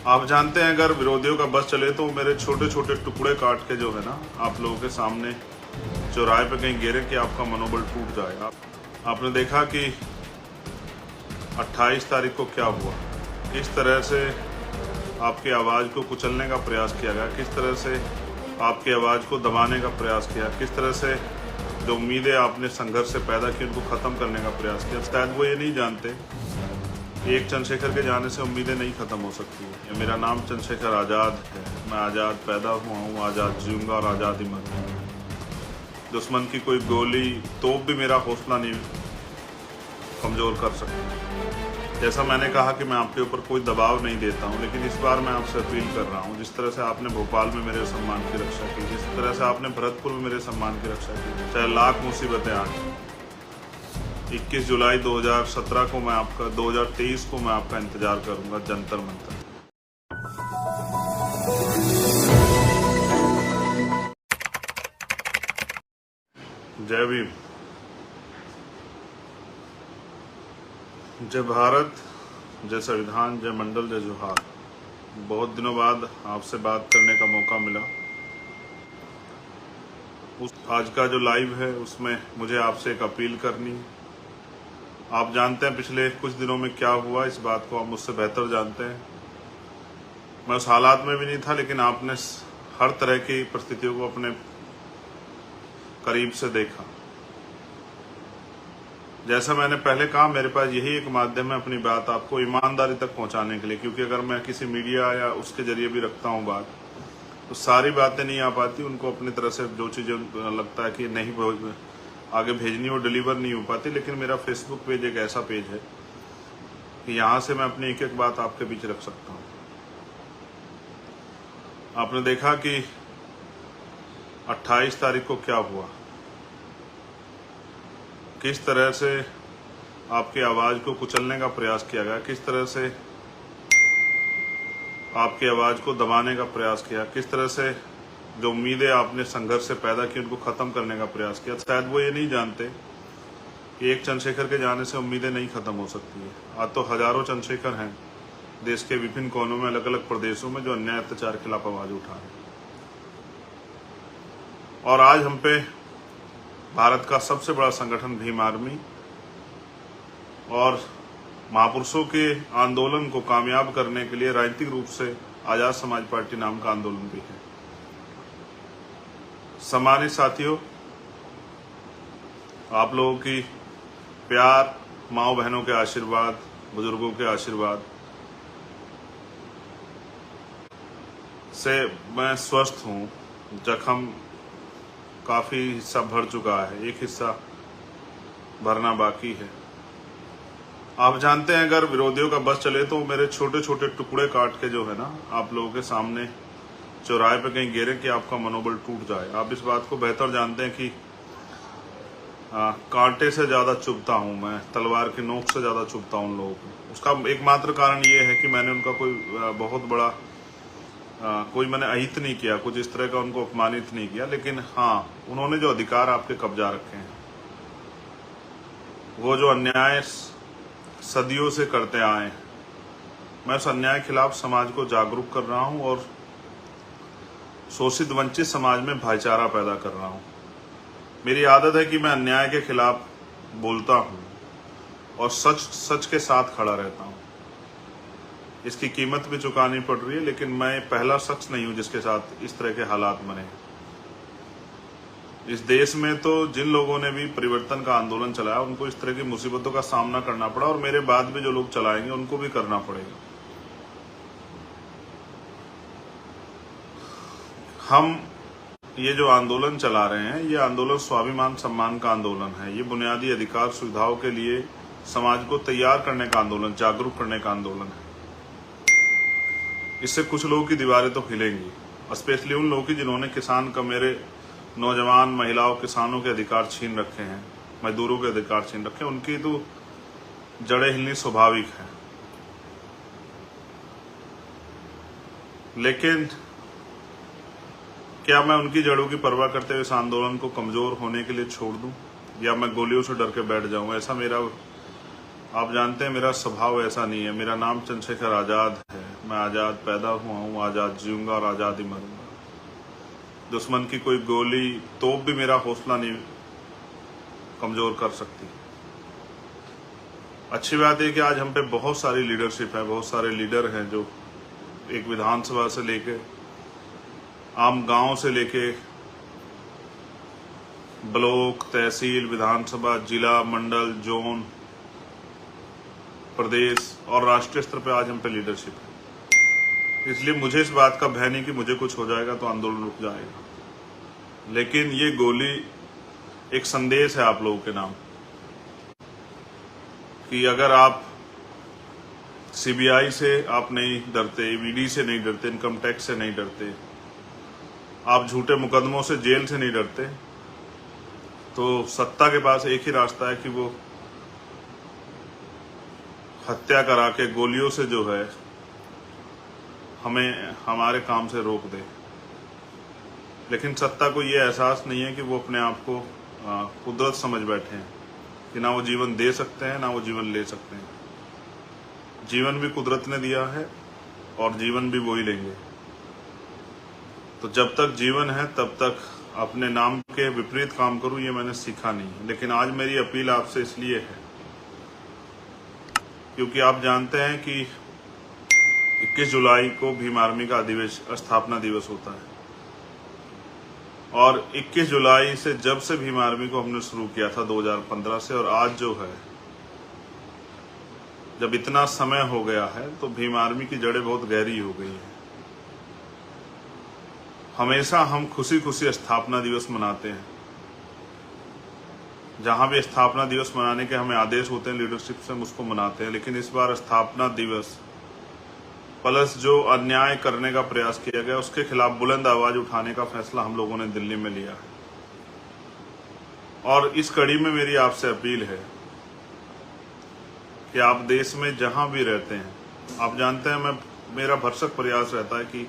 आप जानते हैं अगर विरोधियों का बस चले तो मेरे छोटे छोटे टुकड़े काट के जो है ना आप लोगों के सामने चौराहे पे कहीं गिरे कि आपका मनोबल टूट जाएगा। आपने देखा कि 28 तारीख को क्या हुआ, किस तरह से आपकी आवाज़ को कुचलने का प्रयास किया गया, किस तरह से आपकी आवाज़ को दबाने का प्रयास किया, किस तरह से जो उम्मीदें आपने संघर्ष से पैदा की उनको ख़त्म करने का प्रयास किया। शायद वो ये नहीं जानते एक चंद्रशेखर के जाने से उम्मीदें नहीं ख़त्म हो सकती है। मेरा नाम चंद्रशेखर आज़ाद है, मैं आज़ाद पैदा हुआ हूँ, आज़ाद जीऊँगा और आज़ाद ही मरूँगा। दुश्मन की कोई गोली तोप भी मेरा हौसला नहीं कमज़ोर कर सकती। जैसा मैंने कहा कि मैं आपके ऊपर कोई दबाव नहीं देता हूँ, लेकिन इस बार मैं आपसे अपील कर रहा हूँ, जिस तरह से आपने भोपाल में मेरे सम्मान की रक्षा की, जिस तरह से आपने भरतपुर में मेरे सम्मान की रक्षा की, चाहे लाख मुसीबतें आए, 21 जुलाई 2017 को मैं आपका 2023 को मैं आपका इंतजार करूंगा जंतर मंतर। जय भीम, जय भारत, जय संविधान, जय मंडल, जय जोहार। बहुत दिनों बाद आपसे बात करने का मौका मिला। आज का जो लाइव है उसमें मुझे आपसे एक अपील करनी है। आप जानते हैं पिछले कुछ दिनों में क्या हुआ, इस बात को आप मुझसे बेहतर जानते हैं। मैं उस हालात में भी नहीं था, लेकिन आपने हर तरह की परिस्थितियों को अपने करीब से देखा। जैसा मैंने पहले कहा, मेरे पास यही एक माध्यम है अपनी बात आपको ईमानदारी तक पहुंचाने के लिए, क्योंकि अगर मैं किसी मीडिया या उसके जरिए भी रखता हूं बात, तो सारी बातें नहीं आ पाती। उनको अपनी तरह से जो चीज़ें लगता है कि नहीं आगे भेजनी, वो डिलीवर नहीं हो पाती। लेकिन मेरा फेसबुक पेज एक ऐसा पेज है कि यहाँ से मैं अपनी एक एक बात आपके बीच रख सकता हूँ। आपने देखा कि 28 तारीख को क्या हुआ, किस तरह से आपकी आवाज़ को कुचलने का प्रयास किया गया, किस तरह से आपकी आवाज़ को दबाने का प्रयास किया, किस तरह से जो उम्मीदें आपने संघर्ष से पैदा की उनको ख़त्म करने का प्रयास किया। शायद वो ये नहीं जानते कि एक चंद्रशेखर के जाने से उम्मीदें नहीं ख़त्म हो सकती है। आज तो हज़ारों चंद्रशेखर हैं देश के विभिन्न कोनों में, अलग अलग प्रदेशों में, जो अन्याय अत्याचार के खिलाफ आवाज़ उठा रहे हैं। और आज हम पे भारत का सबसे बड़ा संगठन भीम आर्मी और महापुरुषों के आंदोलन को कामयाब करने के लिए राजनीतिक रूप से आज़ाद समाज पार्टी नाम का आंदोलन भी है। सम्मानित साथियों, आप लोगों की प्यार, माओ बहनों के आशीर्वाद, बुजुर्गों के आशीर्वाद से मैं स्वस्थ हूँ। जख्म काफ़ी हिस्सा भर चुका है, एक हिस्सा भरना बाकी है। आप जानते हैं अगर विरोधियों का बस चले तो मेरे छोटे छोटे टुकड़े काट के जो है ना आप लोगों के सामने चौराहे पे कहीं गिरे कि आपका मनोबल टूट जाए। आप इस बात को बेहतर जानते हैं कि कांटे से ज़्यादा चुभता हूँ मैं, तलवार की नोक से ज़्यादा चुभता हूँ उन लोगों को। उसका एकमात्र कारण ये है कि मैंने उनका कोई बहुत बड़ा कोई मैंने अहित नहीं किया, कुछ इस तरह का उनको अपमानित नहीं किया। लेकिन हाँ, उन्होंने जो अधिकार आपके कब्जा रखे हैं, वो जो अन्याय सदियों से करते आए, मैं उस अन्याय के खिलाफ समाज को जागरूक कर रहा हूँ और शोषित वंचित समाज में भाईचारा पैदा कर रहा हूँ। मेरी आदत है कि मैं अन्याय के खिलाफ बोलता हूँ और सच सच के साथ खड़ा रहता हूँ। इसकी कीमत भी चुकानी पड़ रही है, लेकिन मैं पहला शख्स नहीं हूँ जिसके साथ इस तरह के हालात बने। इस देश में तो जिन लोगों ने भी परिवर्तन का आंदोलन चलाया उनको इस तरह की मुसीबतों का सामना करना पड़ा, और मेरे बाद भी जो लोग चलाएंगे उनको भी करना पड़ेगा। हम ये जो आंदोलन चला रहे हैं, ये आंदोलन स्वाभिमान सम्मान का आंदोलन है। ये बुनियादी अधिकार सुविधाओं के लिए समाज को तैयार करने का आंदोलन, जागरूक करने का आंदोलन है। इससे कुछ लोगों की दीवारें तो हिलेंगी, स्पेशली उन लोगों की जिन्होंने किसान का, मेरे नौजवान, महिलाओं, किसानों के अधिकार छीन रखे हैं, मजदूरों के अधिकार छीन रखे हैं। उनकी तो जड़ें हिलनी स्वाभाविक है। लेकिन क्या मैं उनकी जड़ों की परवाह करते हुए इस आंदोलन को कमजोर होने के लिए छोड़ दूं, या मैं गोलियों से डर के बैठ जाऊं? ऐसा मेरा, आप जानते हैं मेरा स्वभाव ऐसा नहीं है। मेरा नाम चंद्रशेखर आज़ाद है, मैं आज़ाद पैदा हुआ हूँ, आज़ाद जीऊँगा और आज़ाद ही मरूँगा। दुश्मन की कोई गोली तोप भी मेरा हौसला नहीं कमज़ोर कर सकती। अच्छी बात है कि आज हम पे बहुत सारी लीडरशिप है, बहुत सारे लीडर हैं जो एक विधानसभा से लेके आम गांव से लेके ब्लॉक, तहसील, विधानसभा, जिला, मंडल, जोन, प्रदेश और राष्ट्रीय स्तर पे आज हम पे लीडरशिप है। इसलिए मुझे इस बात का भय नहीं कि मुझे कुछ हो जाएगा तो आंदोलन रुक जाएगा। लेकिन ये गोली एक संदेश है आप लोगों के नाम कि अगर आप सीबीआई से आप नहीं डरते, ईडी से नहीं डरते, इनकम टैक्स से नहीं डरते, आप झूठे मुकदमों से, जेल से नहीं डरते, तो सत्ता के पास एक ही रास्ता है कि वो हत्या करा के गोलियों से जो है हमें हमारे काम से रोक दे। लेकिन सत्ता को ये एहसास नहीं है कि वो अपने आप को कुदरत समझ बैठे हैं कि ना वो जीवन दे सकते हैं ना वो जीवन ले सकते हैं। जीवन भी कुदरत ने दिया है और जीवन भी वो ही लेंगे। तो जब तक जीवन है तब तक अपने नाम के विपरीत काम करूं, ये मैंने सीखा नहीं। लेकिन आज मेरी अपील आपसे इसलिए है क्योंकि आप जानते हैं कि 21 जुलाई को भीम आर्मी का स्थापना दिवस होता है और 21 जुलाई से जब से भीम आर्मी को हमने शुरू किया था 2015 से, और आज जो है जब इतना समय हो गया है तो भीम आर्मी की जड़ें बहुत गहरी हो गई हैं। हमेशा हम खुशी खुशी स्थापना दिवस मनाते हैं। जहां भी स्थापना दिवस मनाने के हमें आदेश होते हैं लीडरशिप से, हम उसको मनाते हैं। लेकिन इस बार स्थापना दिवस प्लस जो अन्याय करने का प्रयास किया गया उसके खिलाफ बुलंद आवाज उठाने का फैसला हम लोगों ने दिल्ली में लिया है। और इस कड़ी में मेरी आपसे अपील है कि आप देश में जहां भी रहते हैं, आप जानते हैं मेरा भरसक प्रयास रहता है कि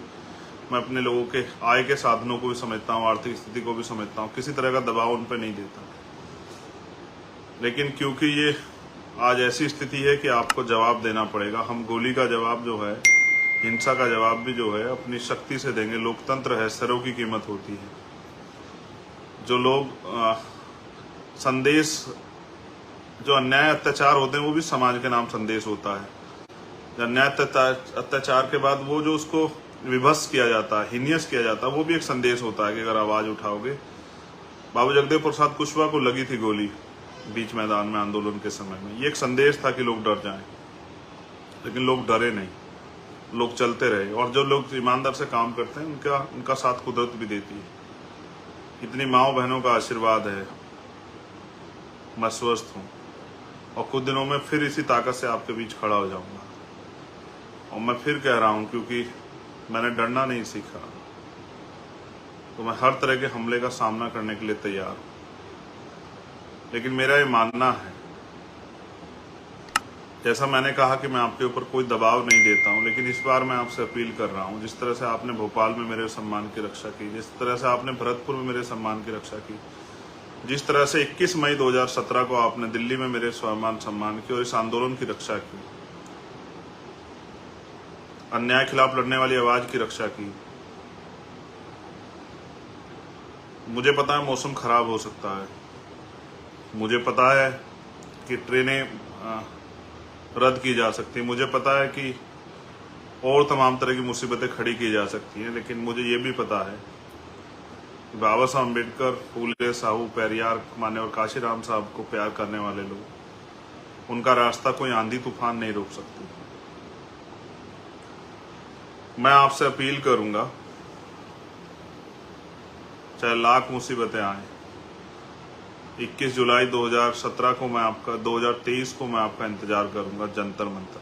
मैं अपने लोगों के आय के साधनों को भी समझता हूँ, आर्थिक स्थिति को भी समझता हूँ, किसी तरह का दबाव उन पर नहीं देता। लेकिन क्योंकि ये आज ऐसी स्थिति है कि आपको जवाब देना पड़ेगा। हम गोली का जवाब जो है, हिंसा का जवाब भी जो है अपनी शक्ति से देंगे। लोकतंत्र है, सरों की कीमत होती है। जो लोग संदेश, जो अन्याय अत्याचार होते हैं वो भी समाज के नाम संदेश होता है। अन्याय अत्याचार के बाद वो जो उसको विभत्स किया जाता है, हिनियस किया जाता है, वो भी एक संदेश होता है कि अगर आवाज उठाओगे। बाबू जगदेव प्रसाद कुशवाहा को लगी थी गोली बीच मैदान में आंदोलन के समय में, ये एक संदेश था कि लोग डर जाएं। लेकिन लोग डरे नहीं, लोग चलते रहे। और जो लोग ईमानदार से काम करते हैं उनका साथ कुदरत भी देती है। इतनी माओ बहनों का आशीर्वाद है, मैं स्वस्थ हूँ और कुछ दिनों में फिर इसी ताकत से आपके बीच खड़ा हो जाऊंगा। और मैं फिर कह रहा हूँ, क्योंकि मैंने डरना नहीं सीखा, तो मैं हर तरह के हमले का सामना करने के लिए तैयार हूँ। लेकिन मेरा ये मानना है, जैसा मैंने कहा कि मैं आपके ऊपर कोई दबाव नहीं देता हूं, लेकिन इस बार मैं आपसे अपील कर रहा हूं, जिस तरह से आपने भोपाल में मेरे सम्मान की रक्षा की, जिस तरह से आपने भरतपुर में मेरे सम्मान की रक्षा की, जिस तरह से 21 मई 2017 को आपने दिल्ली में मेरे सम्मान की और इस आंदोलन की रक्षा की, अन्याय खिलाफ लड़ने वाली आवाज की रक्षा की। मुझे पता है मौसम खराब हो सकता है, मुझे पता है कि ट्रेनें रद्द की जा सकती है, मुझे पता है कि और तमाम तरह की मुसीबतें खड़ी की जा सकती हैं। लेकिन मुझे ये भी पता है कि बाबा साहब अम्बेडकर, फूले, साहू, पेरियार, मान्यवर काशीराम साहब को प्यार करने वाले लोग, उनका रास्ता कोई आंधी तूफान नहीं रोक सकती। मैं आपसे अपील करूंगा, चाहे लाख मुसीबतें आए, 21 जुलाई 2017 को मैं आपका 2023 को मैं आपका इंतजार करूंगा जंतर मंतर।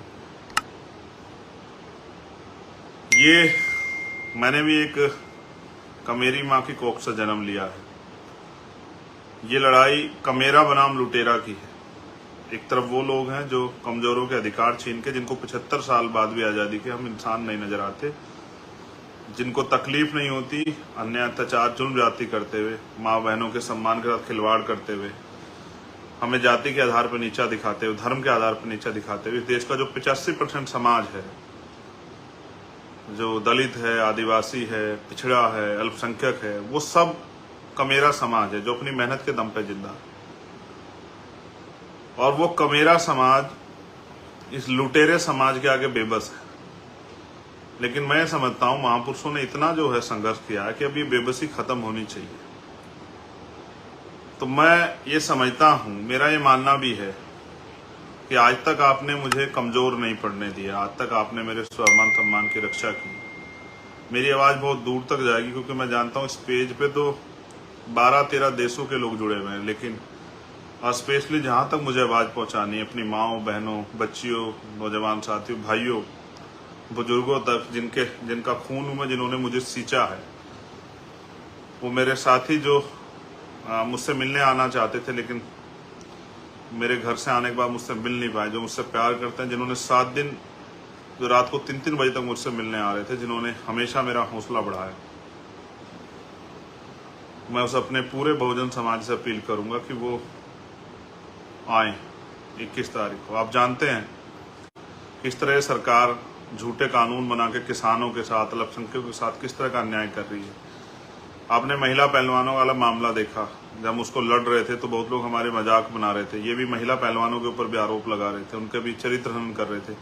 ये मैंने भी एक कमेरी माँ की कोख से जन्म लिया है। ये लड़ाई कमेरा बनाम लुटेरा की है। एक तरफ वो लोग हैं जो कमजोरों के अधिकार छीन के, जिनको 75 साल बाद भी आज़ादी के हम इंसान नहीं नजर आते, जिनको तकलीफ नहीं होती अन्याय अत्याचार जुल्म जाति करते हुए, माँ बहनों के सम्मान के साथ खिलवाड़ करते हुए, हमें जाति के आधार पर नीचा दिखाते हुए, धर्म के आधार पर नीचा दिखाते हुए, इस देश का जो 85% समाज है जो दलित है, आदिवासी है, पिछड़ा है, अल्पसंख्यक है, वो सब कमेरा समाज है जो अपनी मेहनत के दम पे जिंदा है। और वो कमेरा समाज इस लुटेरे समाज के आगे बेबस है। लेकिन मैं समझता हूं महापुरुषों ने इतना जो है संघर्ष किया है कि अब ये बेबसी खत्म होनी चाहिए। तो मैं ये समझता हूं, मेरा ये मानना भी है कि आज तक आपने मुझे कमजोर नहीं पड़ने दिया, आज तक आपने मेरे स्वाभिमान सम्मान की रक्षा की। मेरी आवाज बहुत दूर तक जाएगी क्योंकि मैं जानता हूं इस पेज पे तो 12-13 देशों के लोग जुड़े हुए हैं, लेकिन स्पेशली जहां तक मुझे आवाज पहुंचानी है अपनी माँओं, बहनों, बच्चियों, नौजवान साथियों, भाइयों, बुजुर्गों तक जिनका खून में जिन्होंने मुझे सींचा है, वो मेरे साथी जो मुझसे मिलने आना चाहते थे लेकिन मेरे घर से आने के बाद मुझसे मिल नहीं पाए, जो मुझसे प्यार करते हैं, जिन्होंने 7 दिन जो रात को 3-3 बजे तक मुझसे मिलने आ रहे थे, जिन्होंने हमेशा मेरा हौसला बढ़ाया, मैं उस अपने पूरे बहुजन समाज से अपील करूंगा कि वो आए 21 तारीख को। आप जानते हैं किस तरह सरकार झूठे कानून बना के किसानों के साथ, अल्पसंख्यकों के साथ किस तरह का अन्याय कर रही है। आपने महिला पहलवानों वाला मामला देखा, जब हम उसको लड़ रहे थे तो बहुत लोग हमारे मजाक बना रहे थे, ये भी महिला पहलवानों के ऊपर भी आरोप लगा रहे थे, उनके भी चरित्र हनन कर रहे थे।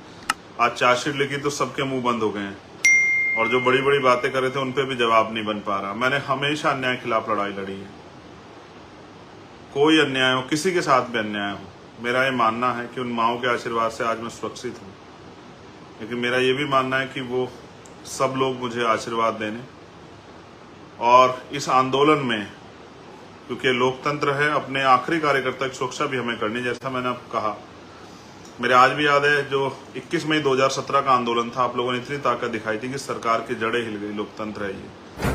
आज चार्जशीट लिखी तो सबके मुंह बंद हो गए हैं, और जो बड़ी बड़ी बातें कर रहे थे उन पे भी जवाब नहीं बन पा रहा। मैंने हमेशा अन्याय के खिलाफ लड़ाई लड़ी है, कोई अन्याय हो, किसी के साथ भी अन्याय हो, मेरा ये मानना है कि उन माओं के आशीर्वाद से आज मैं सुरक्षित हूँ। लेकिन मेरा ये भी मानना है कि वो सब लोग मुझे आशीर्वाद देने, और इस आंदोलन में, क्योंकि लोकतंत्र है, अपने आखिरी कार्यकर्ता की सुरक्षा भी हमें करनी। जैसा मैंने अब कहा, मेरे आज भी याद है जो 21 मई 2017 का आंदोलन था, आप लोगों ने इतनी ताकत दिखाई थी कि सरकार की जड़ें हिल गई। लोकतंत्र है ये।